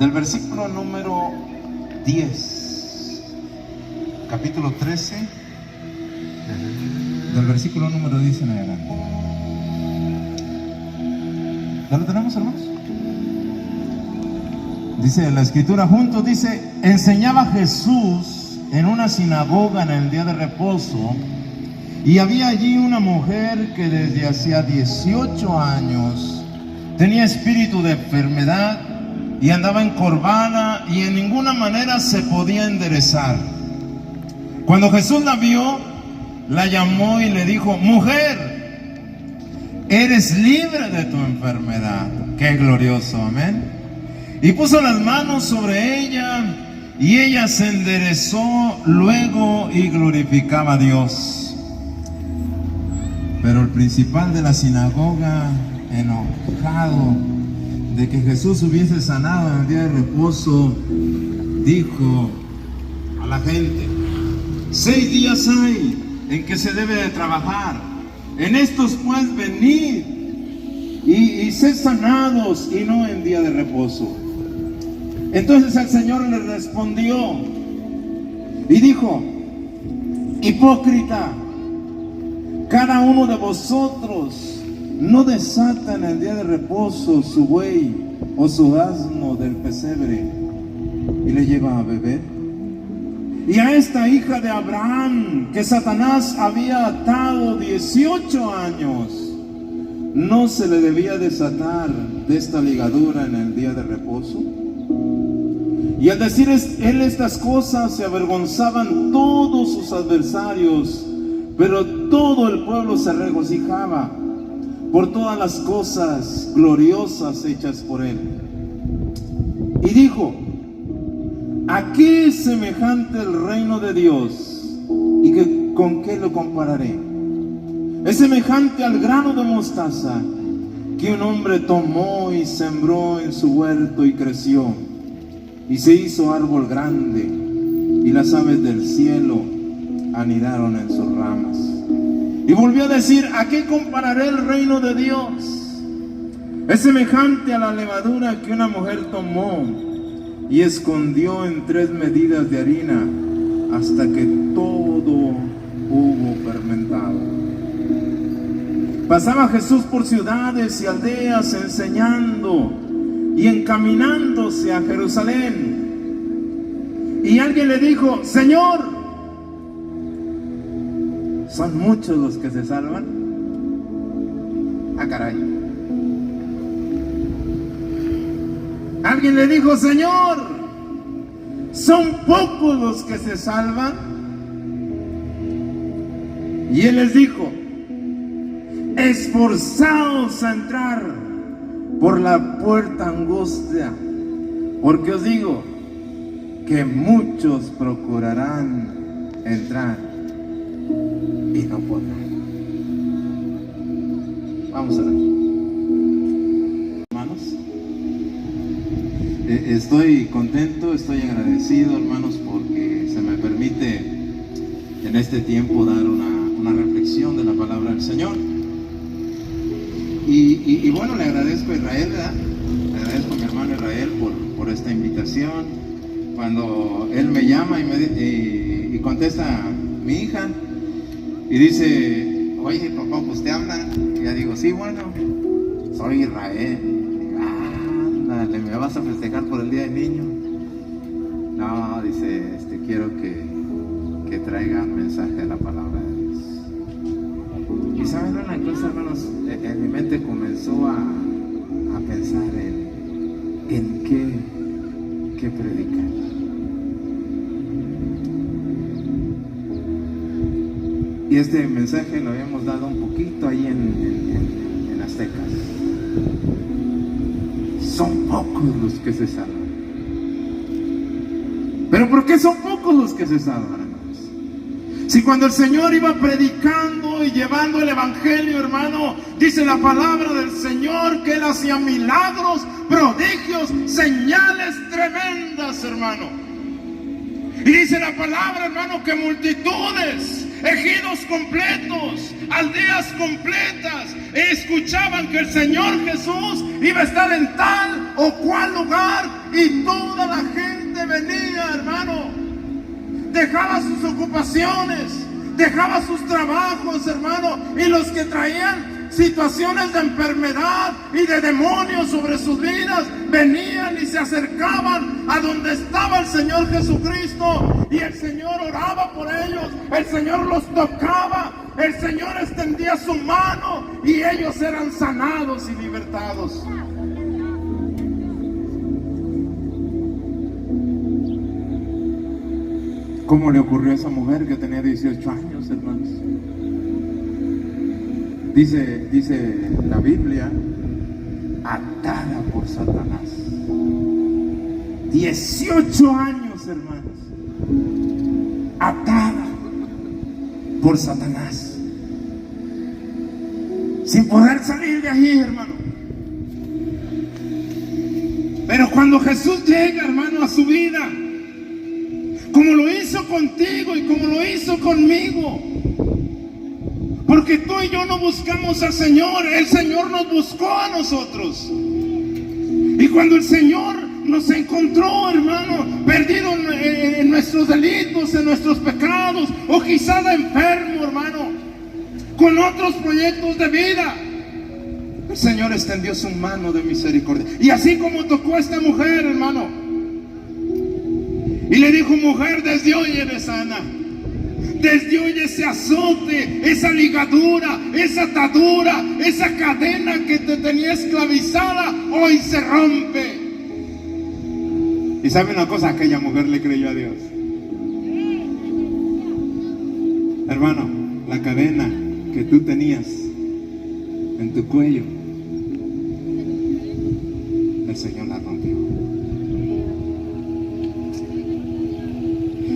del versículo número 10, capítulo 13, del versículo número 10 en adelante. ¿Ya lo tenemos, hermanos? Dice la escritura juntos, dice: enseñaba Jesús en una sinagoga en el día de reposo, y había allí una mujer que desde hacía 18 años tenía espíritu de enfermedad y andaba encorvada y en ninguna manera se podía enderezar. Cuando Jesús la vio, la llamó y le dijo: mujer, eres libre de tu enfermedad. Qué glorioso, amén. Y puso las manos sobre ella y ella se enderezó luego y glorificaba a Dios. Pero el principal de la sinagoga, enojado de que Jesús hubiese sanado en el día de reposo, dijo a la gente: 6 días hay en que se debe de trabajar, en estos pues venid y sed sanados, y no en día de reposo. Entonces el Señor le respondió y dijo: hipócrita, cada uno de vosotros no desata en el día de reposo su buey o su asno del pesebre y le lleva a beber. Y a esta hija de Abraham, que Satanás había atado 18 años, ¿no se le debía desatar de esta ligadura en el día de reposo? Y al decir él estas cosas, se avergonzaban todos sus adversarios, pero todo el pueblo se regocijaba por todas las cosas gloriosas hechas por él. Y dijo: ¿a qué es semejante el reino de Dios? ¿Y con qué lo compararé? Es semejante al grano de mostaza que un hombre tomó y sembró en su huerto y creció, y se hizo árbol grande, y las aves del cielo anidaron en sus ramas. Y volvió a decir: ¿a qué compararé el reino de Dios? Es semejante a la levadura que una mujer tomó y escondió en 3 medidas de harina hasta que todo hubo fermentado. Pasaba Jesús por ciudades y aldeas enseñando y encaminándose a Jerusalén. Y alguien le dijo: Señor, ¿son muchos los que se salvan? Ah, caray. Alguien le dijo: Señor, ¿son pocos los que se salvan? Y él les dijo: esforzaos a entrar por la puerta angosta, porque os digo que muchos procurarán entrar y no podrán. Vamos a ver, hermanos. Estoy contento, estoy agradecido, hermanos, porque se me permite en este tiempo dar una reflexión de la palabra del Señor. Y bueno, le agradezco a Israel, ¿verdad? Le agradezco a mi hermano Israel por esta invitación. Cuando él me llama y contesta mi hija y dice: oye, papá, pues te habla. Y ya digo: sí, bueno, soy Israel. Y, ándale, ¿me vas a festejar por el Día del Niño? No, dice, quiero que traiga un mensaje de la palabra de Dios. Y saben una cosa, hermanos, en mi mente comenzó a pensar en qué predicar. Y este mensaje lo habíamos dado un poquito ahí en Aztecas. Son pocos los que se salvan. ¿Pero por qué son pocos los que se salvan, hermanos? Si cuando el Señor iba predicando y llevando el evangelio, hermano, dice la palabra del Señor que Él hacía milagros, prodigios, señales tremendas, hermano. Y dice la palabra, hermano, que multitudes, ejidos completos, aldeas completas, escuchaban que el Señor Jesús iba a estar en tal o cual lugar y toda la gente venía, hermano. Dejaba sus ocupaciones, dejaba sus trabajos, hermano, y los que traían situaciones de enfermedad y de demonios sobre sus vidas venían y se acercaban a donde estaba el Señor Jesucristo, y el Señor oraba por ellos, el Señor los tocaba, el Señor extendía su mano y ellos eran sanados y libertados. ¿Cómo le ocurrió a esa mujer que tenía 18 años, hermanos? Dice la Biblia, atada por Satanás. 18 años, hermanos, atada por Satanás, sin poder salir de ahí, hermano. Pero cuando Jesús llega, hermano, a su vida, como lo hizo contigo y como lo hizo conmigo, porque tú y yo no buscamos al Señor, el Señor nos buscó a nosotros. Y cuando el Señor nos encontró, hermano, perdidos en nuestros delitos, en nuestros pecados, o quizás enfermo, hermano, con otros proyectos de vida, el Señor extendió su mano de misericordia. Y así como tocó a esta mujer, hermano, y le dijo: mujer, desde hoy eres sana. Desde hoy ese azote, esa ligadura, esa atadura, esa cadena que te tenía esclavizada, hoy se rompe. Y sabe una cosa, aquella mujer le creyó a Dios. Hermano, la cadena que tú tenías en tu cuello, el Señor la rompió.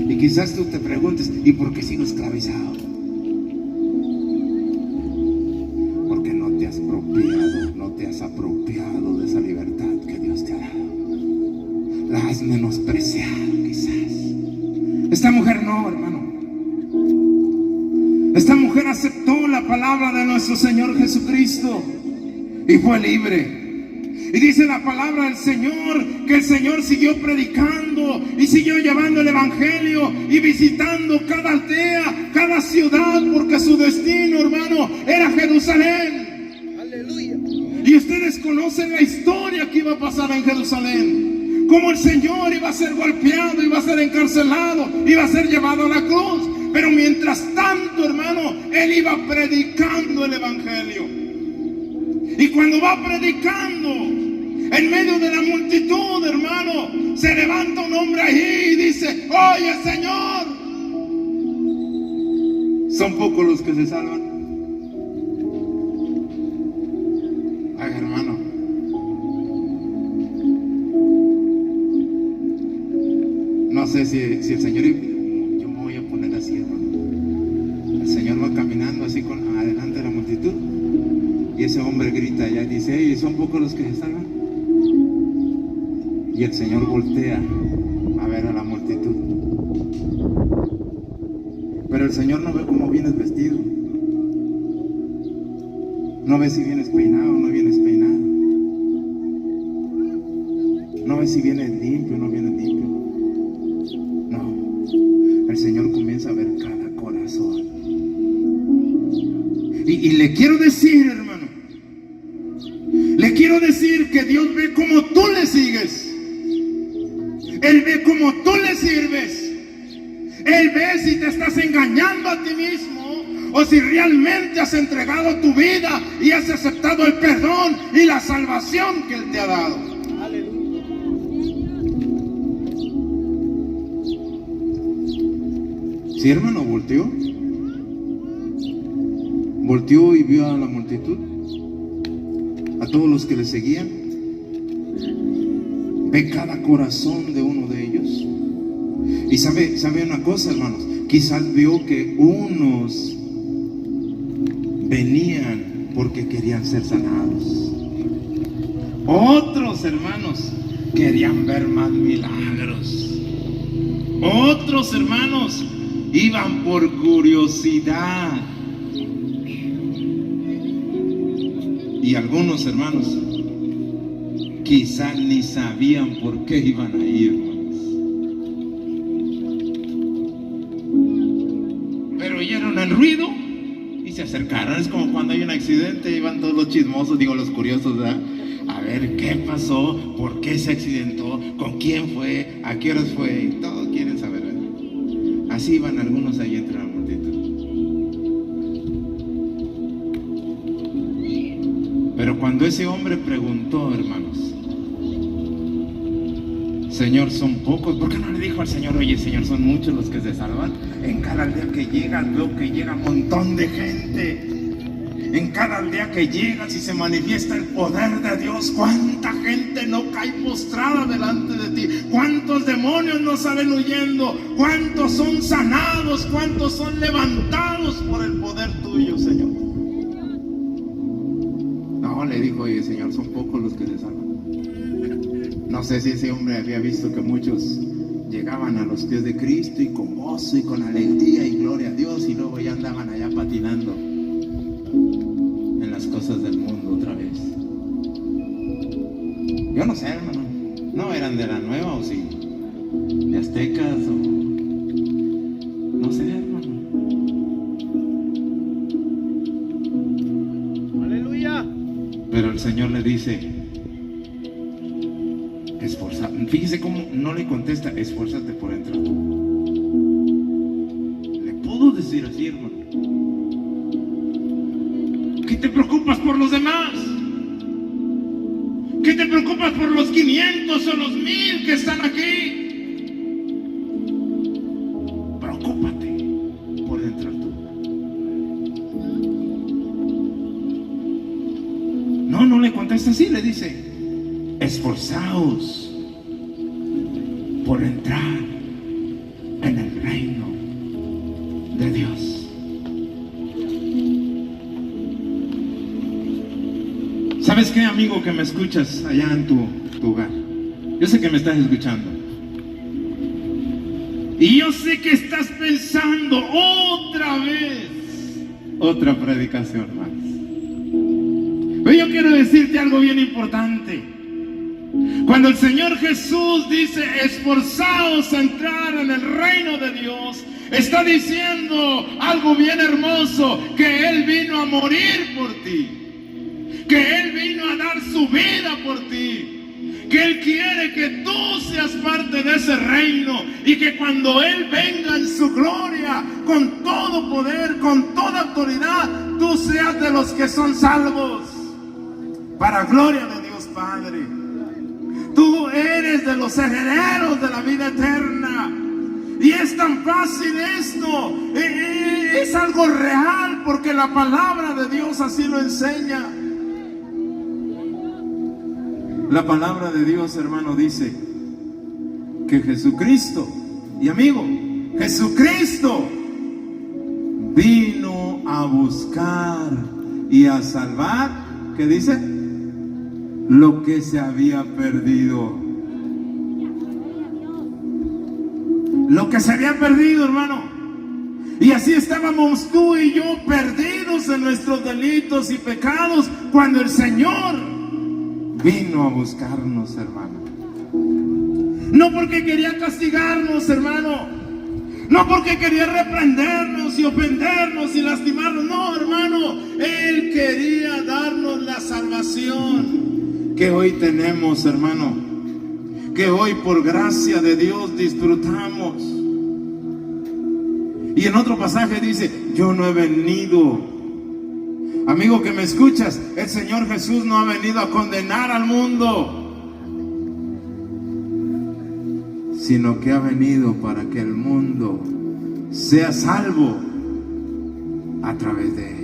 Y quizás tú te preguntes: ¿y por qué sigo esclavizado? Porque no te has apropiado de esa libertad que Dios te ha dado. La has menospreciado, quizás. Esta mujer no, hermano. Esta mujer aceptó la palabra de nuestro Señor Jesucristo y fue libre. Y dice la palabra del Señor que el Señor siguió predicando y siguió llevando el evangelio y visitando cada aldea, cada ciudad, porque su destino, hermano, era Jerusalén. Aleluya. Y ustedes conocen la historia que iba a pasar en Jerusalén, cómo el Señor iba a ser golpeado, iba a ser encarcelado, iba a ser llevado a la cruz. Pero mientras tanto, hermano, Él iba predicando el evangelio. Y cuando va predicando, en medio de la multitud, hermano, se levanta un hombre ahí y dice: oye, Señor, son pocos los que se salvan. Ay, hermano, no sé si el Señor, yo me voy a poner así, hermano. El Señor va caminando así adelante de la multitud. Y ese hombre grita allá y dice: hey, ¿son pocos los que se salvan? Y el Señor voltea a ver a la multitud. Pero el Señor no ve cómo vienes vestido. No ve si vienes peinado o no vienes peinado. No ve si vienes limpio o no vienes limpio. No. El Señor comienza a ver cada corazón. Y le quiero decir, hermano, le quiero decir que Dios ve cómo tú le sigues. Él ve cómo tú le sirves. Él ve si te estás engañando a ti mismo o si realmente has entregado tu vida y has aceptado el perdón y la salvación que Él te ha dado. Aleluya. Sí, hermano, volteó y vio a la multitud, a todos los que le seguían. Ve cada corazón de uno de ellos. Y sabe una cosa, hermanos, quizás vio que unos venían porque querían ser sanados. Otros, hermanos, querían ver más milagros. Otros, hermanos, iban por curiosidad. Y algunos, hermanos, quizá ni sabían por qué iban a ir, hermanos. Pero oyeron el ruido y se acercaron. Es como cuando hay un accidente y van todos los chismosos, digo los curiosos, ¿verdad? A ver qué pasó, por qué se accidentó, con quién fue, a qué horas fue, y todos quieren saber, ¿verdad? Así iban algunos ahí entre la multitud. Pero cuando ese hombre preguntó, hermanos, Señor, son pocos, ¿por qué no le dijo al Señor, oye Señor, son muchos los que se salvan? En cada aldea que llegan, veo que llega un montón de gente. En cada aldea que llegas y se manifiesta el poder de Dios, ¿cuánta gente no cae postrada delante de ti? ¿Cuántos demonios no salen huyendo? ¿Cuántos son sanados? ¿Cuántos son levantados por el poder tuyo, Señor? No, le dijo, oye Señor, son pocos los que se salvan. No sé si ese hombre había visto que muchos llegaban a los pies de Cristo y con gozo y con alegría y gloria a Dios, y luego ya andaban allá patinando en las cosas del mundo otra vez. Yo no sé, hermano, no eran de la nueva o sí, de aztecas o no sé, hermano. Aleluya. Pero el Señor le dice, esforzate. Fíjese cómo no le contesta, esfuérzate por entrar. Le puedo decir así, hermano. ¿Qué te preocupas por los demás? ¿Qué te preocupas por los 500 o los 1000 que están aquí? Preocúpate por entrar tú. No le contesta así, le dice, esforzaos por entrar en el reino de Dios. ¿Sabes qué, amigo que me escuchas allá en tu hogar? Yo sé que me estás escuchando. Y yo sé que estás pensando otra vez, otra predicación más. Pero yo quiero decirte algo bien importante. Cuando el Señor Jesús dice, esforzaos a entrar en el reino de Dios, está diciendo algo bien hermoso, que Él vino a morir por ti, que Él vino a dar su vida por ti, que Él quiere que tú seas parte de ese reino y que cuando Él venga en su gloria, con todo poder, con toda autoridad, tú seas de los que son salvos, para gloria de Dios Padre. Tú eres de los herederos de la vida eterna. Y es tan fácil esto, es algo real, porque la palabra de Dios así lo enseña. La palabra de Dios, hermano, dice que Jesucristo, y amigo, Jesucristo vino a buscar y a salvar, ¿qué dice? Lo que se había perdido. Lo que se había perdido, hermano. Y así estábamos tú y yo, perdidos en nuestros delitos y pecados, cuando el Señor vino a buscarnos, hermano. No porque quería castigarnos, hermano. No porque quería reprendernos y ofendernos y lastimarnos. No, hermano. Él quería darnos la salvación que hoy tenemos, hermano, que hoy por gracia de Dios disfrutamos. Y en otro pasaje dice, yo no he venido, amigo que me escuchas, el Señor Jesús no ha venido a condenar al mundo, sino que ha venido para que el mundo sea salvo a través de Él.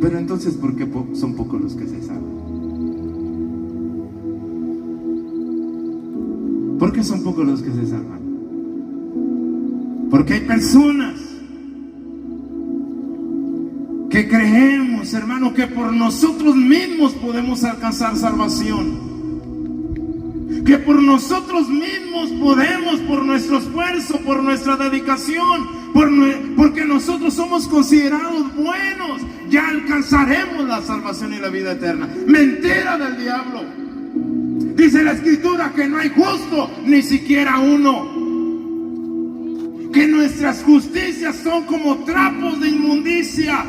Pero entonces, ¿por qué son pocos los que se salvan? ¿Por qué son pocos los que se salvan? Porque hay personas que creemos, hermano, que por nosotros mismos podemos alcanzar salvación. Que por nosotros mismos podemos, por nuestro esfuerzo, por nuestra dedicación, porque nosotros somos considerados buenos, ya alcanzaremos la salvación y la vida eterna. Mentira del diablo. Dice la Escritura que no hay justo, ni siquiera uno. Que nuestras justicias son como trapos de inmundicia.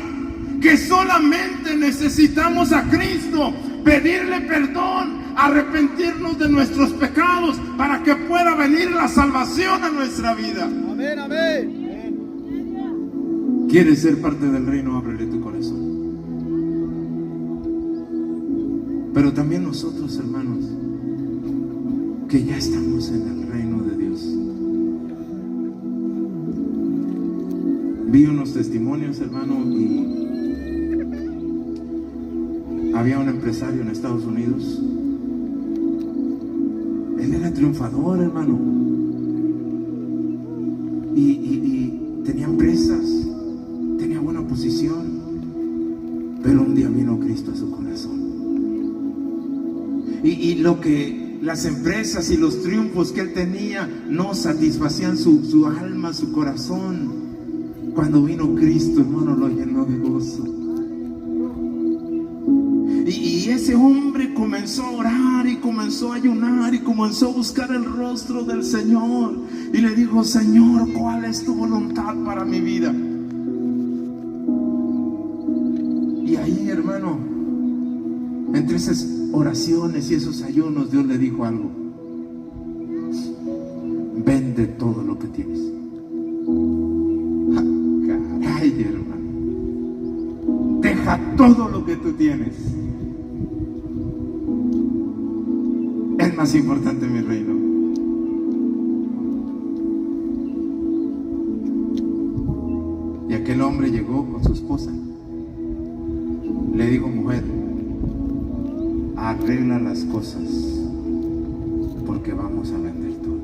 Que solamente necesitamos a Cristo, pedirle perdón, arrepentirnos de nuestros pecados para que pueda venir la salvación a nuestra vida. Amén, amén. ¿Quieres ser parte del reino? Ábrele tu corazón. Pero también nosotros, hermanos, que ya estamos en el reino de Dios. Vi unos testimonios, hermano, y había un empresario en Estados Unidos. Él era triunfador, hermano, y tenía empresas, tenía buena posición, pero un día vino Cristo a su corazón. Y lo que las empresas y los triunfos que él tenía no satisfacían su alma, su corazón. Cuando vino Cristo, hermano, lo llenó de gozo. Y ese hombre comenzó a orar y comenzó a ayunar y comenzó a buscar el rostro del Señor. Y le dijo: Señor, ¿cuál es tu voluntad para mi vida? Y ahí, hermano, entre esas oraciones y esos ayunos, Dios le dijo algo: vende todo lo que tienes. Caray, hermano, deja todo lo que tú tienes. Es más importante mi reino. Y aquel hombre llegó con su esposa. Le dijo: mujer, arregla las cosas, porque vamos a vender todo.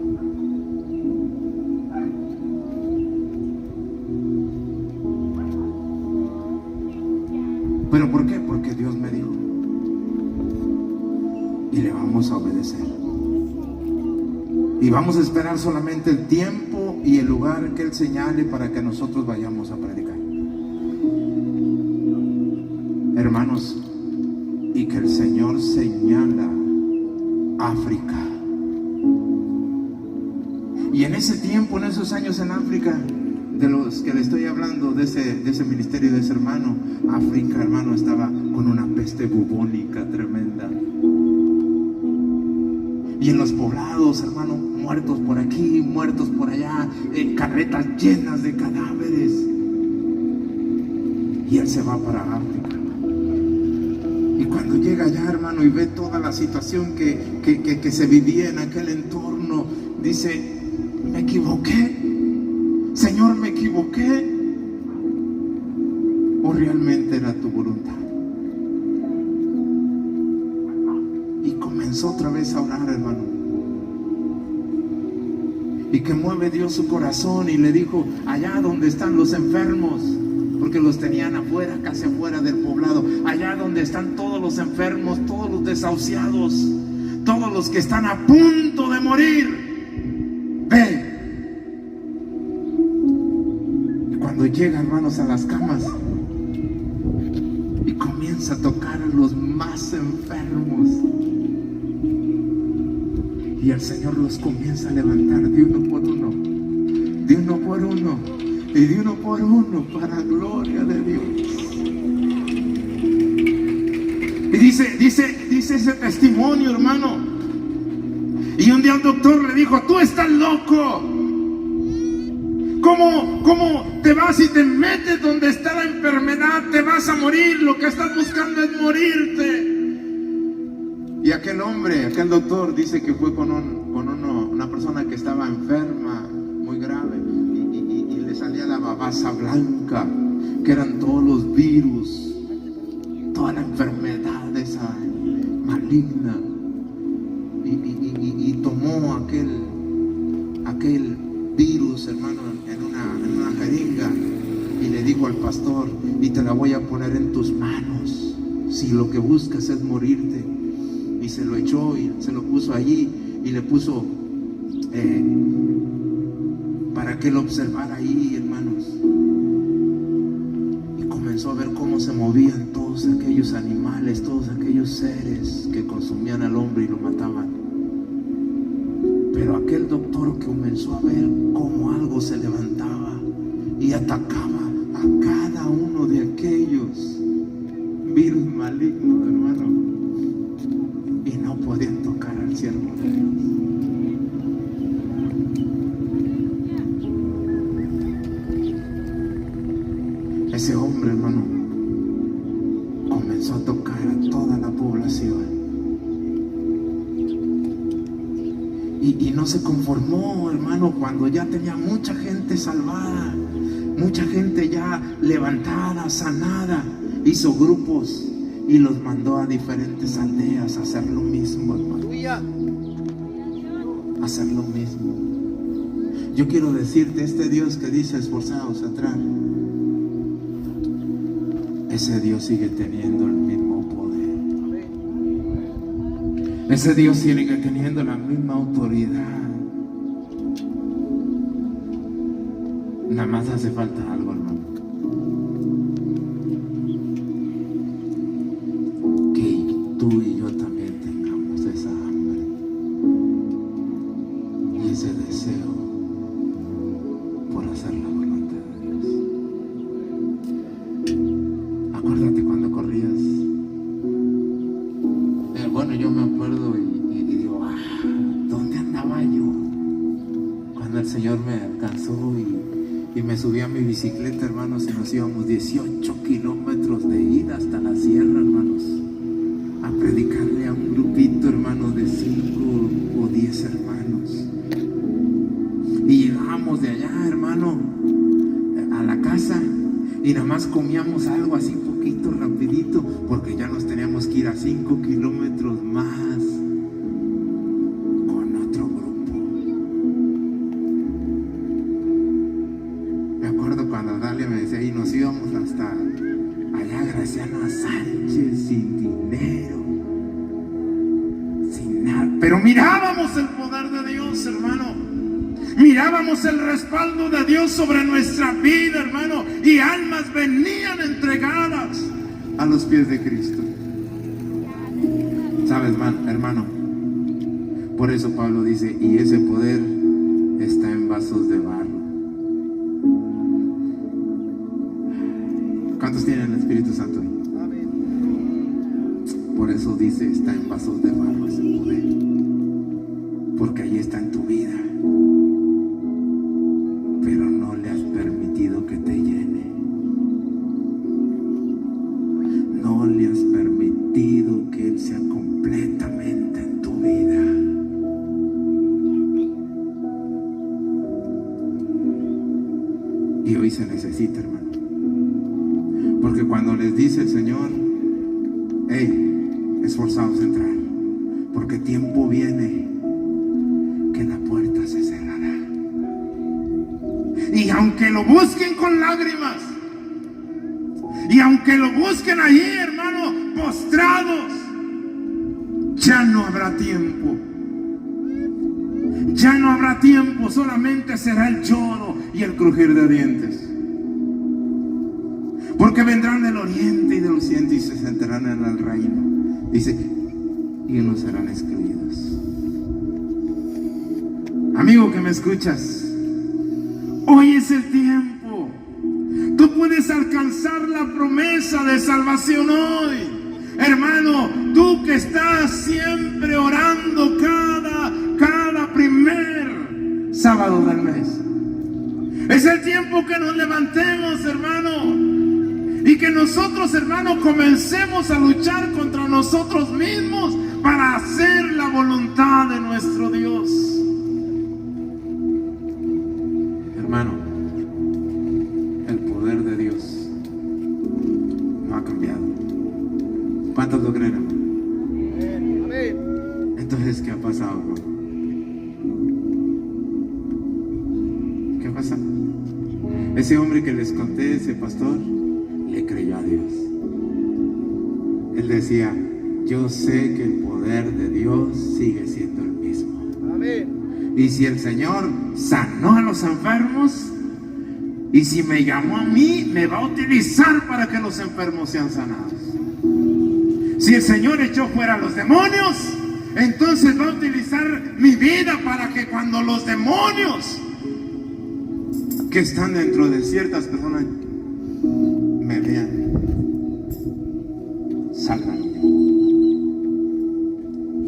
¿Pero por qué? Porque Dios me dijo. Y le vamos a obedecer. Y vamos a esperar solamente el tiempo y el lugar que Él señale para que nosotros vayamos a predicar. Hermanos, y que el Señor señala África. Y en ese tiempo, en esos años en África, de los que le estoy hablando, de ese ministerio, de ese hermano, África, hermano, estaba con una peste bubónica tremenda. Y en los poblados, hermano, muertos por aquí, muertos por allá, carretas llenas de cadáveres. Y él se va para África. Y cuando llega allá, hermano, y ve toda la situación que se vivía en aquel entorno, dice: me equivoqué. Señor, me equivoqué. ¿O realmente era tu voluntad? Y comenzó otra vez a orar, hermano. Y que mueve Dios su corazón y le dijo: allá donde están los enfermos, porque los tenían afuera, casi afuera del poblado, allá donde están todos los enfermos, todos los desahuciados, todos los que están a punto de morir, ve. Y cuando llega, hermanos, a las camas y comienza a tocar a los más enfermos, y el Señor los comienza a levantar de uno por uno, de uno por uno, y de uno por uno, para gloria de Dios. Y dice ese testimonio, hermano. Y un día el doctor le dijo: tú estás loco. ¿Cómo te vas y te metes donde está la enfermedad? Te vas a morir. Lo que estás buscando es morirte. Y aquel hombre, aquel doctor, dice que fue con una persona que estaba enferma, muy grave, y le salía la babasa blanca, que eran todos los virus, toda la enfermedad esa maligna. Y tomó aquel virus, hermano, en una jeringa, y le dijo al pastor: y te la voy a poner en tus manos, si lo que buscas es morirte. Y se lo echó y se lo puso allí, y le puso para que lo observara ahí, hermanos. Y comenzó a ver cómo cómo se movían todos aquellos animales, todos aquellos seres que consumían al hombre y lo mataban. Pero aquel doctor comenzó a ver cómo algo se levantaba y atacaba a cada uno de aquellos virus malignos, hermano, y no podían tocar al siervo de Dios. Ese hombre, hermano, comenzó a tocar a toda la población. Y no se conformó, hermano, cuando ya tenía mucha gente salvada, mucha gente ya levantada, sanada. Hizo grupos y los mandó a diferentes aldeas a hacer lo mismo, hermano. A hacer lo mismo. Yo quiero decirte, este Dios que dice esforzados atrás, ese Dios sigue teniendo el mismo poder. Ese Dios sigue teniendo la misma autoridad. Nada más hace falta algo, hermano. Que tú y yo también tengamos esa hambre y ese deseo por hacer la voluntad de Dios. Acuérdate cuando corrías. Bueno, yo me acuerdo y digo, ¿dónde andaba yo? Cuando el Señor me alcanzó y me subí a mi bicicleta, hermanos, y nos íbamos 18 kilómetros de ida hasta la sierra, hermanos, a predicarle a un grupito, hermanos, de 5 o 10 hermanos. Y llegábamos de allá, hermano, a la casa y nada más comíamos algo así poquito, rapidito, porque ya nos teníamos que ir a 5 kilómetros más con otro grupo. Me acuerdo cuando Dalia me decía, y nos íbamos hasta allá, Graciano Sánchez, sin dinero, sin nada, pero mirábamos el poder de Dios, hermano. Mirábamos el respaldo de Dios sobre nuestra vida, hermano, y almas venían entregadas a los pies de Cristo. ¿Sabes, hermano? Por eso Pablo dice, y ese poder está en vasos de barro. ¿Cuántos tienen el Espíritu Santo hoy? Por eso dice, está en vasos de barro ese poder. Porque ahí está en tu vida. Pero no le has permitido que te llene. No le has permitido que Él sea completamente en tu vida. Y hoy se necesita, hermano. Porque cuando les dice el Señor, hey, esforzaos a entrar, porque tiempo viene que la puerta se cerrará. Y aunque lo busquen con lágrimas, y aunque lo busquen allí, hermano, postrados, ya no habrá tiempo. Ya no habrá tiempo, solamente será el lloro y el crujir de dientes. Porque vendrán del oriente y del occidente y se sentarán en el reino. Dice, y unos serán excluidos. Amigo que me escuchas, hoy es el tiempo. Tú puedes alcanzar la promesa de salvación hoy. Hermano, tú que estás siempre orando cada primer sábado del mes. Es el tiempo que nos levantemos, hermano. Y que nosotros, hermano, comencemos a luchar contra nosotros mismos para hacer la voluntad de nuestro Dios. Hermano, el poder de Dios no ha cambiado. ¿Cuántos lo creen, hermano? Entonces, ¿qué ha pasado, hermano? ¿Qué pasa? Ese hombre que les conté, ese pastor, le creyó a Dios. Él decía, yo sé que el poder de Dios sigue siendo el mismo. Amén. Y si el Señor sanó a los enfermos, Y si me llamó a mí, me va a utilizar para que los enfermos sean sanados. Si el Señor echó fuera a los demonios, entonces va a utilizar mi vida para que cuando los demonios que están dentro de ciertas personas me vean, salgan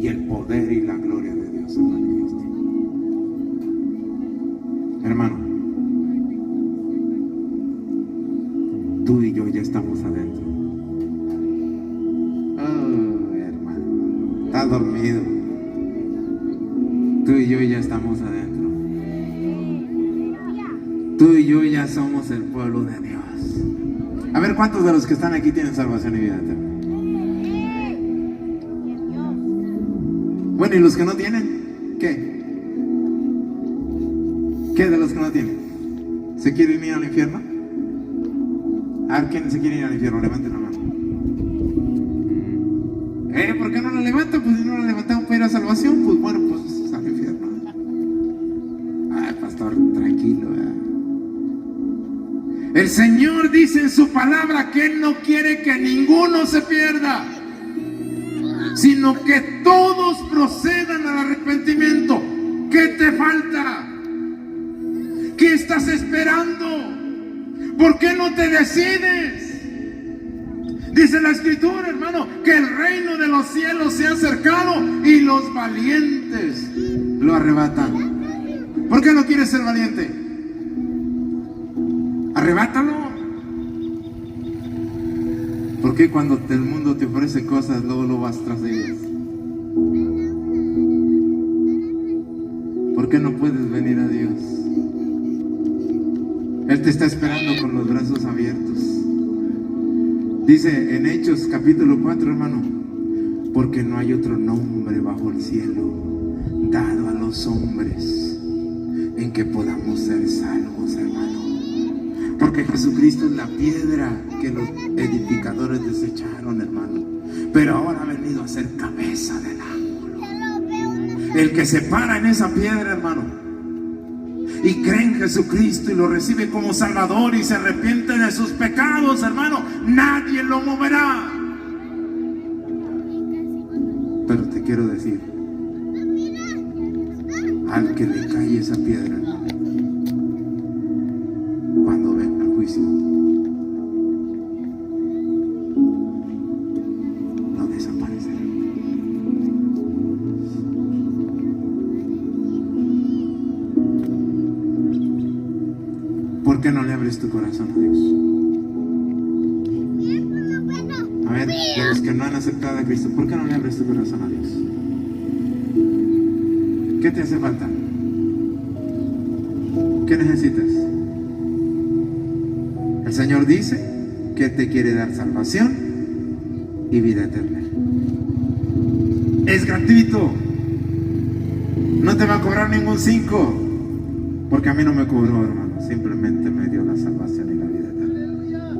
y el poder y la gloria de Dios se manifieste. Hermano, tú y yo ya estamos adentro. Oh, hermano, está dormido. Tú y yo ya estamos adentro. Tú y yo ya somos el pueblo de Dios. A ver, ¿cuántos de los que están aquí tienen salvación y vida eterna? Bueno, ¿y los que no tienen? ¿Qué? ¿Qué de los que no tienen? ¿Se quieren ir al infierno? A ver, ¿quién se quiere ir al infierno? Levanten la mano. ¿Por qué no la levantan? Pues si no la levantamos para ir a salvación, pues bueno, pues al infierno. Ay, pastor, tranquilo, El Señor dice en su palabra que Él no quiere que ninguno se pierda, sino que todos procedan al arrepentimiento. ¿Qué te falta? ¿Qué estás esperando? ¿Por qué no te decides? Dice la Escritura, hermano, que el reino de los cielos se ha acercado y los valientes lo arrebatan. ¿Por qué no quieres ser valiente? Arrebátalo. Porque cuando el mundo te ofrece cosas, luego lo vas tras ellas. ¿Por qué no puedes venir a Dios? Él te está esperando con los brazos abiertos. Dice en Hechos capítulo 4, hermano, porque no hay otro nombre bajo el cielo dado a los hombres en que podamos ser salvos, hermano. Porque Jesucristo es la piedra que los edificadores desecharon, hermano, pero ahora ha venido a ser cabeza del ángulo. El que se para en esa piedra, hermano, y cree en Jesucristo y lo recibe como Salvador y se arrepiente de sus pecados, hermano, nadie lo moverá. Pero te quiero decir, al que le cae esa piedra, hermano, cuando venga el juicio, no desaparecerá. ¿Por qué no le abres tu corazón a Dios? A ver, de los que no han aceptado a Cristo, ¿por qué no le abres tu corazón a Dios? ¿Qué te hace falta? ¿Qué necesitas? El Señor dice que te quiere dar salvación y vida eterna. Es gratuito. No te va a cobrar ningún 5, porque a mí no me cobró, hermano. Simplemente me dio la salvación y la vida eterna.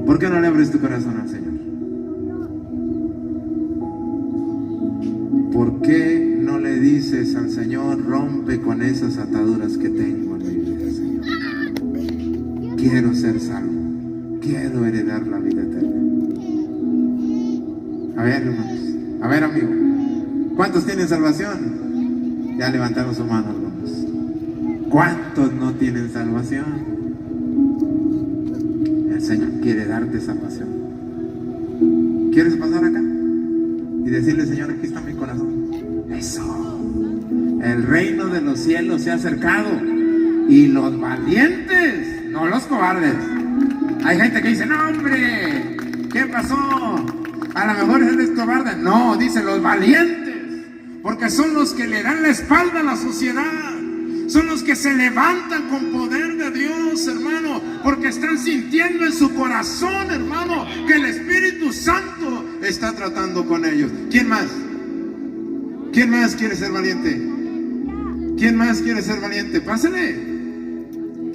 ¿Por qué no le abres tu corazón al Señor? ¿Por qué no le dices al Señor, rompe con esas ataduras que tengo en mi vida, Señor? Quiero ser salvo, quiero heredar la vida eterna. A ver, hermanos, a ver, amigo, ¿cuántos tienen salvación? Ya levantaron su mano algunos. ¿Cuántos no tienen salvación? El Señor quiere darte salvación. ¿Quieres pasar acá? Y decirle, Señor, aquí está mi corazón. Eso. El reino de los cielos se ha acercado. Y los valientes, no los cobardes. Hay gente que dice, no, hombre, ¿qué pasó? A lo mejor eres cobarde. No, dice los valientes. Porque son los que le dan la espalda a la sociedad. Son los que se levantan con poder de Dios, hermano, porque están sintiendo en su corazón, hermano, que el Espíritu Santo está tratando con ellos. ¿Quién más? ¿Quién más quiere ser valiente? ¿Quién más quiere ser valiente? Pásale.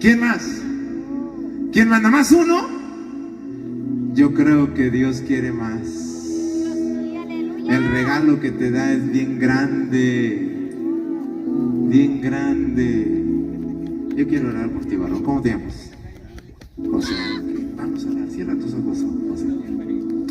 ¿Quién más? ¿Quién más? ¿Nada más uno? Yo creo que Dios quiere más. El regalo que te da es bien grande. Bien grande. Yo quiero orar por ti, varón. ¿Cómo te llamas? José. Vamos a orar. Cierra tus ojos, José.